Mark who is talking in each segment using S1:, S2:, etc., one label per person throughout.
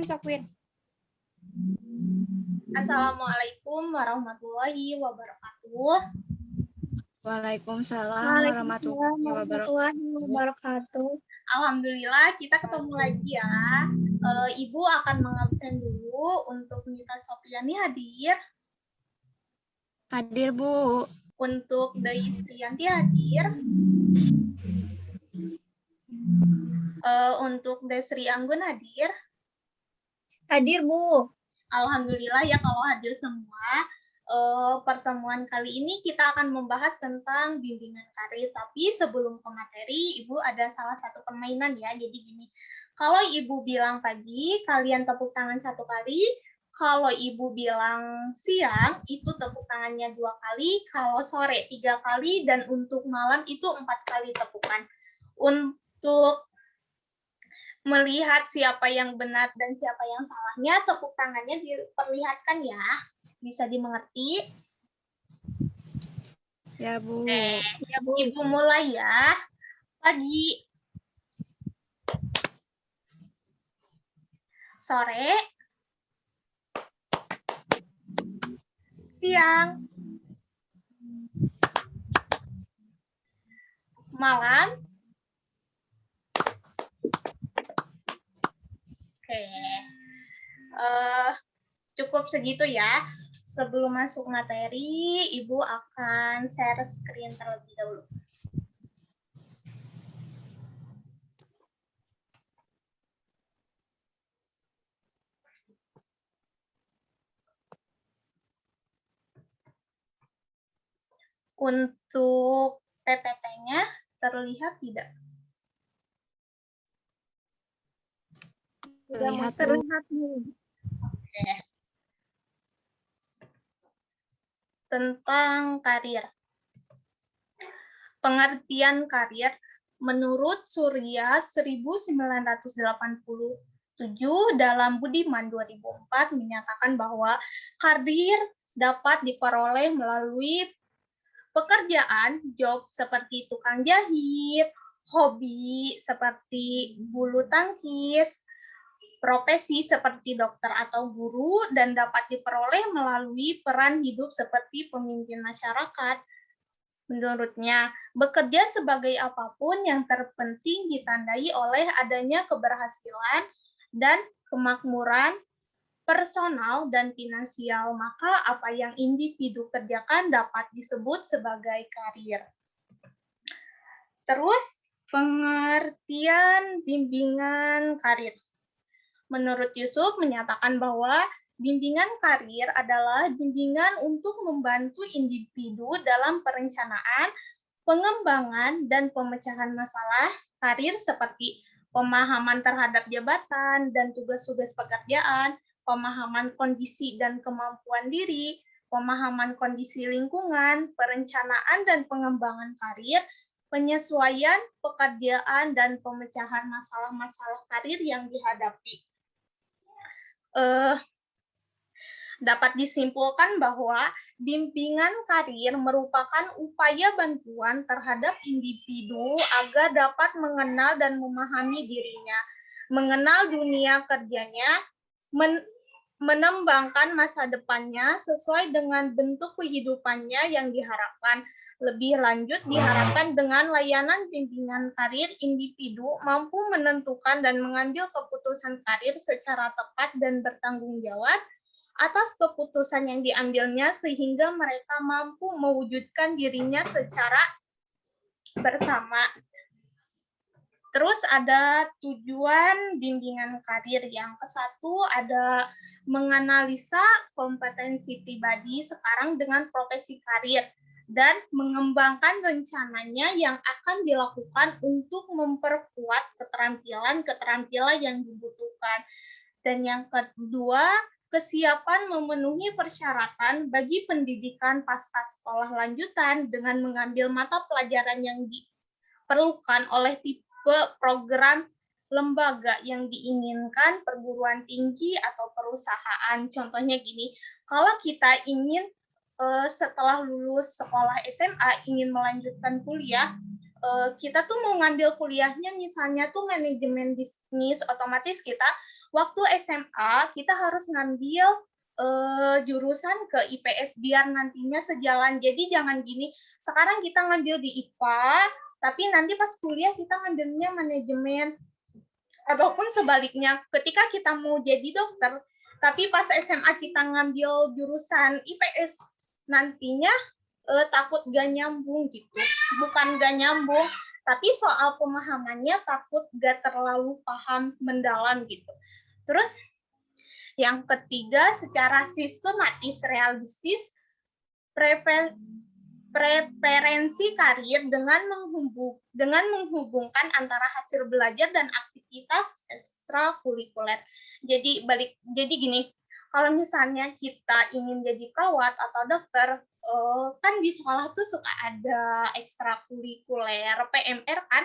S1: Sakwin.
S2: Assalamualaikum warahmatullahi wabarakatuh.
S1: Waalaikumsalam warahmatullahi wabarakatuh.
S2: Alhamdulillah kita ketemu lagi ya. Ibu akan mengabsen dulu untuk Nita Sofiani hadir.
S1: Hadir, Bu.
S2: Untuk Dai Istrianti hadir. Untuk Desri Anggun hadir.
S1: Hadir, Bu.
S2: Alhamdulillah ya kalau hadir semua. Pertemuan kali ini kita akan membahas tentang bimbingan karir. Tapi sebelum ke materi, Ibu ada salah satu permainan ya. Jadi gini, kalau Ibu bilang pagi, kalian tepuk tangan 1 kali. Kalau Ibu bilang siang, itu tepuk tangannya 2 kali. Kalau sore 3 kali. Dan untuk malam itu 4 kali tepukan. Untuk melihat siapa yang benar dan siapa yang salahnya, tepuk tangannya diperlihatkan ya. Bisa dimengerti?
S1: Ya, Bu.
S2: Ya, Bu. Ibu mulai ya. Pagi. Sore. Siang. Malam. Oke. Cukup segitu ya. Sebelum masuk materi, Ibu akan share screen terlebih dahulu. Untuk PPT-nya terlihat tidak?
S1: Terlihat,
S2: Oke. Tentang karir. Pengertian karir menurut Surya 1987 dalam Budiman 2004 menyatakan bahwa karir dapat diperoleh melalui pekerjaan, job seperti tukang jahit, hobi seperti bulu tangkis, profesi seperti dokter atau guru, dan dapat diperoleh melalui peran hidup seperti pemimpin masyarakat. Menurutnya, bekerja sebagai apapun yang terpenting ditandai oleh adanya keberhasilan dan kemakmuran personal dan finansial, maka apa yang individu kerjakan dapat disebut sebagai karir. Terus, pengertian bimbingan karir. Menurut Yusuf menyatakan bahwa bimbingan karir adalah bimbingan untuk membantu individu dalam perencanaan, pengembangan, dan pemecahan masalah karir seperti pemahaman terhadap jabatan dan tugas-tugas pekerjaan, pemahaman kondisi dan kemampuan diri, pemahaman kondisi lingkungan, perencanaan dan pengembangan karir, penyesuaian pekerjaan, dan pemecahan masalah-masalah karir yang dihadapi. Dapat disimpulkan bahwa bimbingan karir merupakan upaya bantuan terhadap individu agar dapat mengenal dan memahami dirinya, mengenal dunia kerjanya, menembangkan masa depannya sesuai dengan bentuk kehidupannya yang diharapkan. Lebih lanjut, diharapkan dengan layanan bimbingan karir, individu mampu menentukan dan mengambil keputusan karir secara tepat dan bertanggung jawab atas keputusan yang diambilnya sehingga mereka mampu mewujudkan dirinya secara bersama. Terus ada tujuan bimbingan karir. Yang ke-1 ada menganalisa kompetensi pribadi sekarang dengan profesi karir dan mengembangkan rencananya yang akan dilakukan untuk memperkuat keterampilan yang dibutuhkan. Dan yang kedua, kesiapan memenuhi persyaratan bagi pendidikan pasca sekolah lanjutan dengan mengambil mata pelajaran yang diperlukan oleh tipe program lembaga yang diinginkan, perguruan tinggi atau perusahaan. Contohnya gini, kalau kita ingin setelah lulus sekolah SMA ingin melanjutkan kuliah, kita tuh mau ngambil kuliahnya misalnya tuh manajemen bisnis, otomatis kita waktu SMA kita harus ngambil jurusan ke IPS biar nantinya sejalan. Jadi jangan gini, sekarang kita ngambil di IPA, tapi nanti pas kuliah kita ngambilnya manajemen. Ataupun sebaliknya, ketika kita mau jadi dokter, tapi pas SMA kita ngambil jurusan IPS, nantinya takut gak nyambung gitu. Bukan gak nyambung, tapi soal pemahamannya takut gak terlalu paham mendalam gitu. Terus yang ketiga, secara sistematis realistis, preferensi karir dengan menghubungkan antara hasil belajar dan aktivitas ekstrakurikuler. Jadi gini, kalau misalnya kita ingin jadi perawat atau dokter, kan di sekolah tuh suka ada ekstrakurikuler, PMR kan.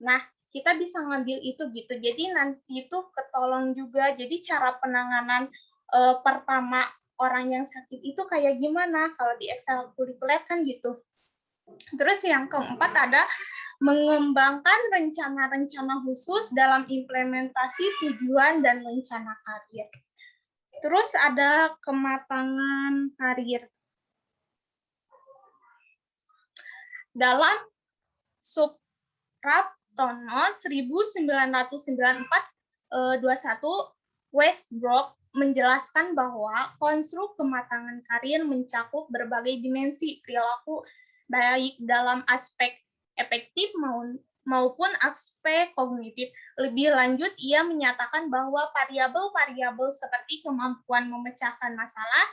S2: Nah, kita bisa ngambil itu gitu. Jadi nanti itu ketolong juga. Jadi cara penanganan pertama orang yang sakit itu kayak gimana kalau di ekstrakurikuler kan gitu. Terus yang keempat ada mengembangkan rencana-rencana khusus dalam implementasi tujuan dan rencana karir. Terus ada kematangan karir. Dalam Supraptono 1994-21, Westbrook menjelaskan bahwa konstruk kematangan karir mencakup berbagai dimensi perilaku, baik dalam aspek efektif maupun aspek kognitif. Lebih lanjut, ia menyatakan bahwa variabel-variabel seperti kemampuan memecahkan masalah,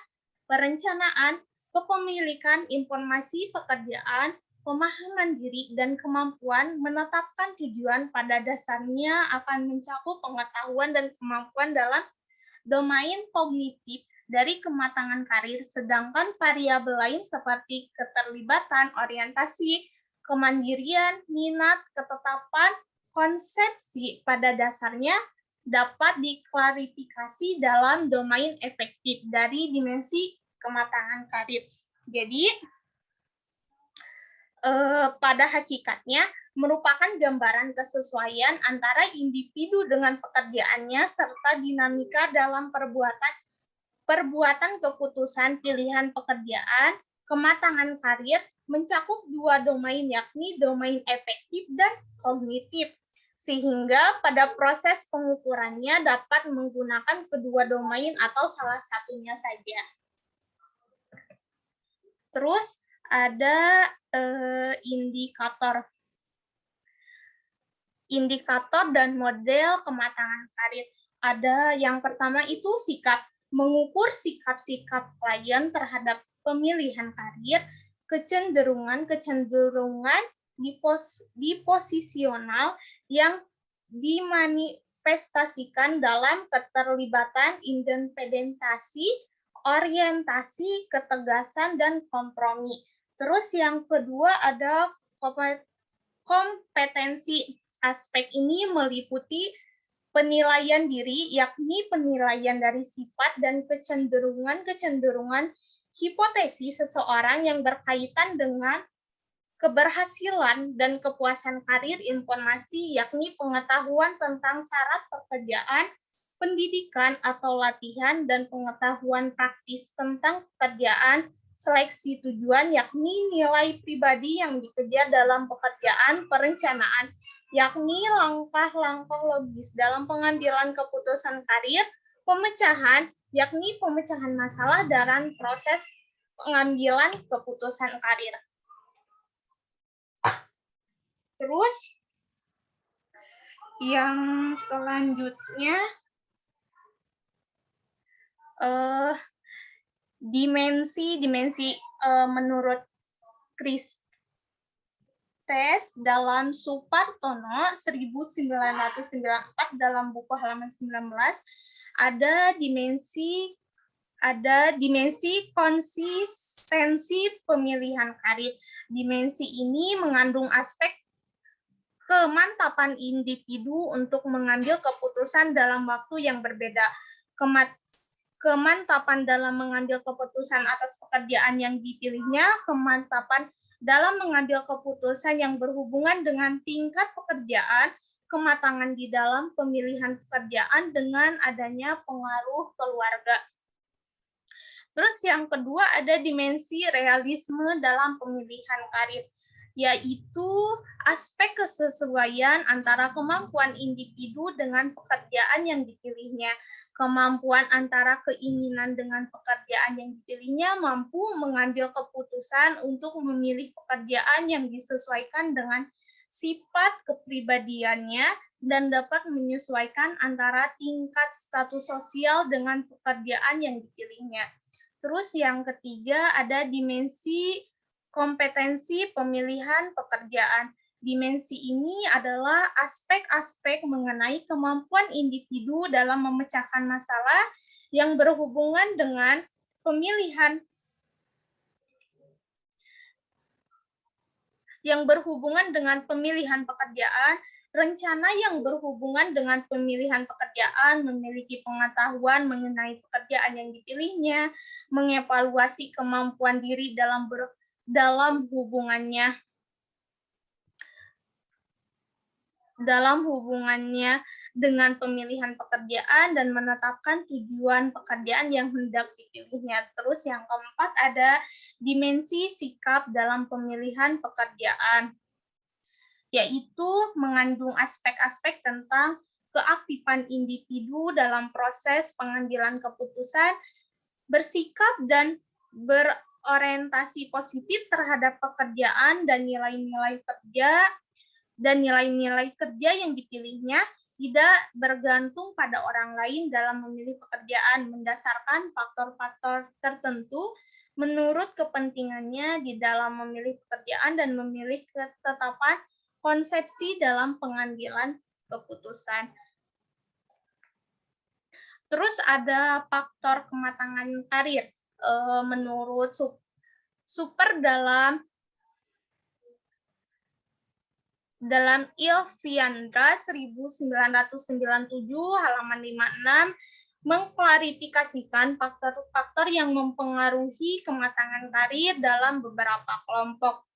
S2: perencanaan, kepemilikan informasi pekerjaan, pemahaman diri, dan kemampuan menetapkan tujuan pada dasarnya akan mencakup pengetahuan dan kemampuan dalam domain kognitif dari kematangan karir, sedangkan variabel lain seperti keterlibatan, orientasi, kemandirian, minat, ketetapan, konsepsi pada dasarnya dapat diklarifikasi dalam domain efektif dari dimensi kematangan karir. Jadi, pada hakikatnya merupakan gambaran kesesuaian antara individu dengan pekerjaannya serta dinamika dalam perbuatan keputusan pilihan pekerjaan. Kematangan karir mencakup dua domain, yakni domain efektif dan kognitif, sehingga pada proses pengukurannya dapat menggunakan kedua domain atau salah satunya saja. Terus ada indikator dan model kematangan karir. Ada yang pertama itu sikap, mengukur sikap-sikap klien terhadap pemilihan karir, kecenderungan di posisional yang dimanifestasikan dalam keterlibatan, independentasi, orientasi, ketegasan, dan kompromi. Terus yang kedua ada kompetensi. Aspek ini meliputi penilaian diri, yakni penilaian dari sifat dan kecenderungan hipotesis seseorang yang berkaitan dengan keberhasilan dan kepuasan karir, informasi, yakni pengetahuan tentang syarat pekerjaan, pendidikan atau latihan, dan pengetahuan praktis tentang pekerjaan, seleksi tujuan, yakni nilai pribadi yang dikejar dalam pekerjaan, perencanaan, yakni langkah-langkah logis dalam pengambilan keputusan karir, pemecahan, yakni pemecahan masalah dalam proses pengambilan keputusan karir. Terus, yang selanjutnya, dimensi menurut Chris dalam Supraptono 1994 dalam buku halaman 19 ada dimensi konsistensi pemilihan karir. Dimensi ini mengandung aspek kemantapan individu untuk mengambil keputusan dalam waktu yang berbeda. Kemantapan dalam mengambil keputusan atas pekerjaan yang dipilihnya, kemantapan dalam mengambil keputusan yang berhubungan dengan tingkat pekerjaan, kematangan di dalam pemilihan pekerjaan dengan adanya pengaruh keluarga. Terus yang kedua ada dimensi realisme dalam pemilihan karir, yaitu aspek kesesuaian antara kemampuan individu dengan pekerjaan yang dipilihnya. Kemampuan antara keinginan dengan pekerjaan yang dipilihnya mampu mengambil keputusan untuk memilih pekerjaan yang disesuaikan dengan sifat kepribadiannya dan dapat menyesuaikan antara tingkat status sosial dengan pekerjaan yang dipilihnya. Terus yang ketiga ada dimensi kompetensi pemilihan pekerjaan. Dimensi ini adalah aspek-aspek mengenai kemampuan individu dalam memecahkan masalah yang berhubungan dengan pemilihan pekerjaan, rencana yang berhubungan dengan pemilihan pekerjaan, memiliki pengetahuan mengenai pekerjaan yang dipilihnya, mengevaluasi kemampuan diri dalam hubungannya dengan pemilihan pekerjaan dan menetapkan tujuan pekerjaan yang hendak dipilihnya. Terus yang keempat ada dimensi sikap dalam pemilihan pekerjaan, yaitu mengandung aspek-aspek tentang keaktifan individu dalam proses pengambilan keputusan, bersikap dan berorientasi positif terhadap pekerjaan dan nilai-nilai kerja yang dipilihnya tidak bergantung pada orang lain dalam memilih pekerjaan berdasarkan faktor-faktor tertentu menurut kepentingannya di dalam memilih pekerjaan dan memilih ketetapan konsepsi dalam pengambilan keputusan. Terus ada faktor kematangan karir. Menurut Super dalam Ilviandra 1997 halaman 56 mengklarifikasikan faktor-faktor yang mempengaruhi kematangan karir dalam beberapa kelompok.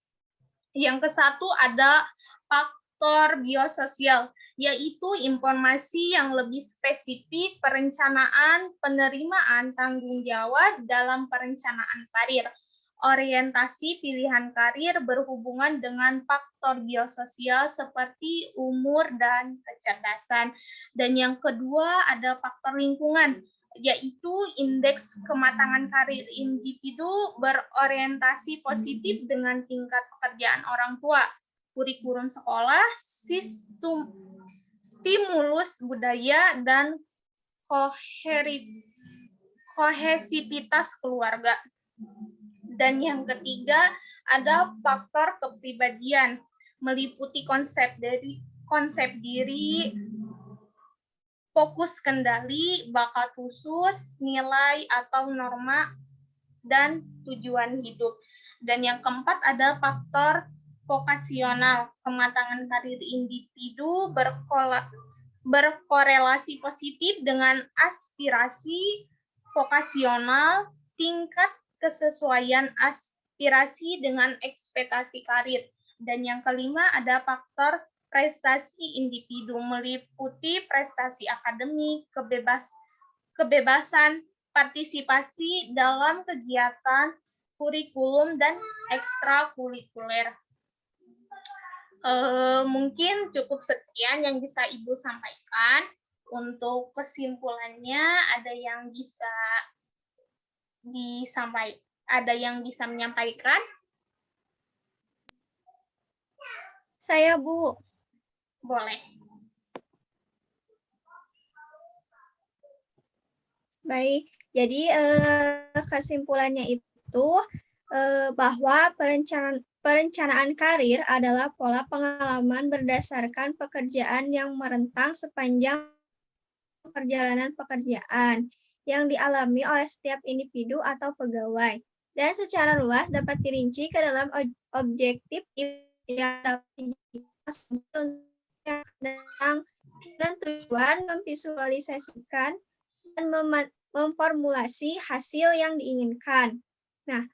S2: Yang ke-1 ada faktor biososial, yaitu informasi yang lebih spesifik, perencanaan, penerimaan tanggung jawab dalam perencanaan karir. Orientasi pilihan karir berhubungan dengan faktor biososial seperti umur dan kecerdasan. Dan yang kedua ada faktor lingkungan, yaitu indeks kematangan karir individu berorientasi positif dengan tingkat pekerjaan orang tua, kurikulum sekolah, sistem stimulus budaya, dan kohesivitas keluarga. Dan yang ketiga ada faktor kepribadian, meliputi konsep diri, fokus kendali, bakat khusus, nilai atau norma, dan tujuan hidup. Dan yang keempat ada faktor vokasional, kematangan karir individu berkorelasi positif dengan aspirasi vokasional, tingkat kesesuaian aspirasi dengan ekspektasi karir. Dan yang kelima ada faktor prestasi individu, meliputi prestasi akademik, kebebasan partisipasi dalam kegiatan kurikulum dan ekstrakurikuler. Mungkin cukup sekian yang bisa Ibu sampaikan. Untuk kesimpulannya ada yang bisa menyampaikan?
S1: Saya, Bu.
S2: Boleh.
S1: Baik, jadi kesimpulannya itu bahwa perencanaan karir adalah pola pengalaman berdasarkan pekerjaan yang merentang sepanjang perjalanan pekerjaan yang dialami oleh setiap individu atau pegawai, dan secara luas dapat dirinci ke dalam objektif yang dapat dan tujuan memvisualisasikan dan memformulasi hasil yang diinginkan. Nah,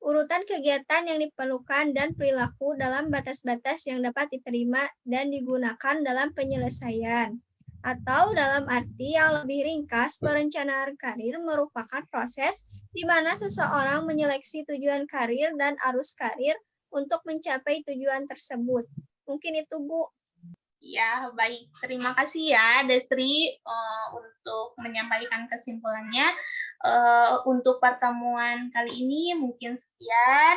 S1: urutan kegiatan yang diperlukan dan perilaku dalam batas-batas yang dapat diterima dan digunakan dalam penyelesaian. Atau dalam arti yang lebih ringkas, perencanaan karir merupakan proses di mana seseorang menyeleksi tujuan karir dan arus karir untuk mencapai tujuan tersebut. Mungkin itu, Bu.
S2: Ya, baik. Terima kasih ya, Desri, untuk menyampaikan kesimpulannya. Untuk pertemuan kali ini mungkin sekian.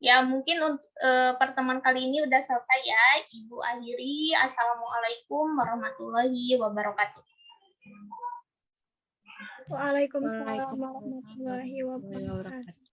S2: Ya, mungkin untuk pertemuan kali ini udah selesai ya. Ibu akhiri. Assalamualaikum warahmatullahi wabarakatuh.
S1: Waalaikumsalam warahmatullahi wabarakatuh.